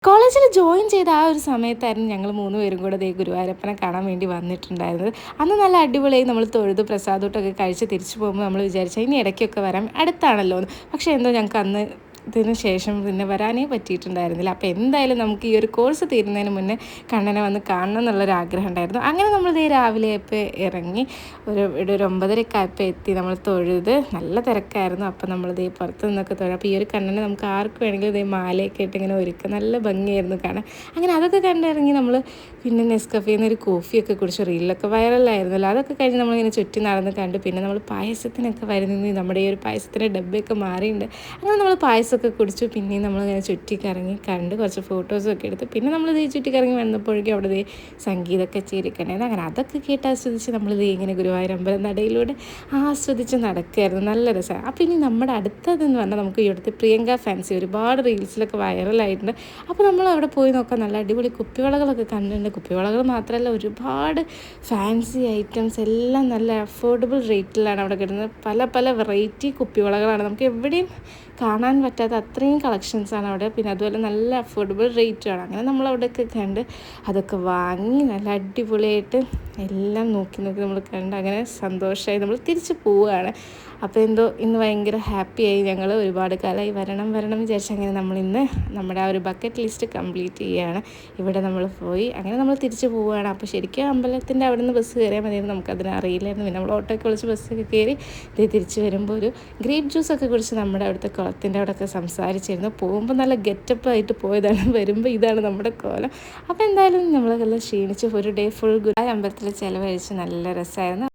കോളേജിൽ ജോയിൻ ചെയ്ത ആ ഒരു സമയത്തായിരുന്നു ഞങ്ങൾ 3 പേരും കൂടെ ദേ ഗുരുവായൂരപ്പനെ കാണാൻ വേണ്ടി വന്നിട്ടുണ്ടായിരുന്നത്. അന്ന് നല്ല അടിപൊളിയായി നമ്മൾ തൊഴുത് പ്രസാദൂട്ടൊക്കെ കഴിച്ച് തിരിച്ചു പോകുമ്പോൾ നമ്മൾ വിചാരിച്ചു ഇനി ഇടയ്ക്കൊക്കെ വരാം, അടുത്താണല്ലോ എന്ന്. പക്ഷേ എന്തോ ഞങ്ങൾക്ക് അന്ന് ഇതിന് ശേഷം പിന്നെ വരാനേ പറ്റിയിട്ടുണ്ടായിരുന്നില്ല. അപ്പോൾ എന്തായാലും നമുക്ക് ഈ ഒരു കോഴ്സ് തീരുന്നതിന് മുന്നേ കണ്ണനെ വന്ന് കാണണം എന്നുള്ളൊരു ആഗ്രഹം ഉണ്ടായിരുന്നു. അങ്ങനെ നമ്മൾ ദേ രാവിലെ ആയപ്പോൾ ഇറങ്ങി ഇവിടെ ഒരു 9:30 ആയപ്പോൾ എത്തി. നമ്മൾ തൊഴുത് നല്ല തിരക്കായിരുന്നു. അപ്പോൾ നമ്മൾ ദേ പുറത്ത് നിന്നൊക്കെ തൊഴും. അപ്പോൾ ഈ ഒരു കണ്ണനെ നമുക്ക് ആർക്ക് വേണമെങ്കിലും ദേ മാലയൊക്കെ ഇട്ട് ഇങ്ങനെ ഒരുക്കുക, നല്ല ഭംഗിയായിരുന്നു കാണാൻ. അങ്ങനെ അതൊക്കെ കണ്ടിറങ്ങി നമ്മൾ പിന്നെ നെസ്കഫേയിൽ നിന്ന് ഒരു കോഫിയൊക്കെ കുടിച്ചു. റീലിലൊക്കെ വൈറലായിരുന്നല്ലോ. അതൊക്കെ കഴിഞ്ഞ് നമ്മളിങ്ങനെ ചുറ്റി നടന്ന് കണ്ട് പിന്നെ നമ്മൾ പായസത്തിനൊക്കെ വരുന്നത് നമ്മുടെ ഈ ഒരു പായസത്തിൻ്റെ ഡബ്ബയൊക്കെ മാറിയിട്ടുണ്ട്. അങ്ങനെ നമ്മൾ പായസമൊക്കെ കുടിച്ചു. പിന്നെയും നമ്മളിങ്ങനെ ചുറ്റിക്കറങ്ങി കണ്ട് കുറച്ച് ഫോട്ടോസൊക്കെ എടുത്ത് പിന്നെ നമ്മൾ ദേ ചുറ്റിക്കറങ്ങി വന്നപ്പോഴേക്കും അവിടെ ദേ സംഗീത കച്ചേരിയൊക്കെയുണ്ടായിരുന്നു. അങ്ങനെ അതൊക്കെ കേട്ട് ആസ്വദിച്ച് നമ്മൾ ദേ ഇങ്ങനെ ഗുരുവായൂർ അമ്പലം നടയിലൂടെ ആസ്വദിച്ച് നടക്കുകയായിരുന്നു. നല്ല രസമാണ്. അപ്പോൾ ഇനി നമ്മുടെ അടുത്തതെന്ന് പറഞ്ഞാൽ നമുക്ക് ഇവിടുത്തെ പ്രിയങ്ക ഫാൻസി ഒരുപാട് റീൽസിലൊക്കെ വൈറലായിട്ടുണ്ട്. അപ്പോൾ നമ്മൾ അവിടെ പോയി നോക്കാം. നല്ല അടിപൊളി കുപ്പിവളകളൊക്കെ കണ്ടിട്ടുണ്ട്. കുപ്പിവളകൾ മാത്രമല്ല, ഒരുപാട് ഫാൻസി ഐറ്റംസ് എല്ലാം നല്ല അഫോർഡബിൾ റേറ്റിലാണ് അവിടെ കിട്ടുന്നത്. പല പല വെറൈറ്റി കുപ്പിവളകളാണ്, നമുക്ക് എവിടെയും കാണാൻ പറ്റാത്ത അത്രയും കളക്ഷൻസാണ് അവിടെ. പിന്നെ അതുപോലെ നല്ല അഫോർഡബിൾ റേറ്റുമാണ്. അങ്ങനെ നമ്മളവിടെയൊക്കെ കണ്ട് അതൊക്കെ വാങ്ങി നല്ല അടിപൊളിയായിട്ട് എല്ലാം നോക്കി നമ്മൾ കണ്ട് അങ്ങനെ സന്തോഷമായി നമ്മൾ തിരിച്ച് പോവുകയാണ്. അപ്പോൾ എന്തോ ഇന്ന് ഭയങ്കര ഹാപ്പിയായി. ഞങ്ങൾ ഒരുപാട് കാലമായി വരണം വിചാരിച്ച് അങ്ങനെ നമ്മളിന്ന് നമ്മുടെ ആ ഒരു ബക്കറ്റ് ലിസ്റ്റ് കംപ്ലീറ്റ് ചെയ്യുകയാണ്. ഇവിടെ നമ്മൾ പോയി അങ്ങനെ നമ്മൾ തിരിച്ച് പോവുകയാണ്. അപ്പോൾ ശരിക്കും അമ്പലത്തിൻ്റെ അവിടെ നിന്ന് ബസ് കയറിയാൽ മതിയെന്ന് നമുക്കതിന് അറിയില്ലായിരുന്നു. പിന്നെ നമ്മൾ ഓട്ടോയ്ക്ക് വിളിച്ച് ബസ്സൊക്കെ കയറി ഇത് തിരിച്ച് വരുമ്പോൾ ഒരു ഗ്രേപ്പ് ജ്യൂസൊക്കെ കുടിച്ച് നമ്മുടെ അവിടുത്തെ കുളത്തിൻ്റെ അവിടെയൊക്കെ സംസാരിച്ചിരുന്നു. പോകുമ്പോൾ നല്ല ഗെറ്റപ്പായിട്ട് പോയതാണ്, വരുമ്പോൾ ഇതാണ് നമ്മുടെ കോലം. അപ്പോൾ എന്തായാലും നമ്മളെല്ലാം ക്ഷീണിച്ച് ഒരു ഡേ ഫുൾ ഗുരുവായൂർ അമ്പലത്തിൽ ചിലവഴിച്ച് നല്ല രസമായിരുന്നു.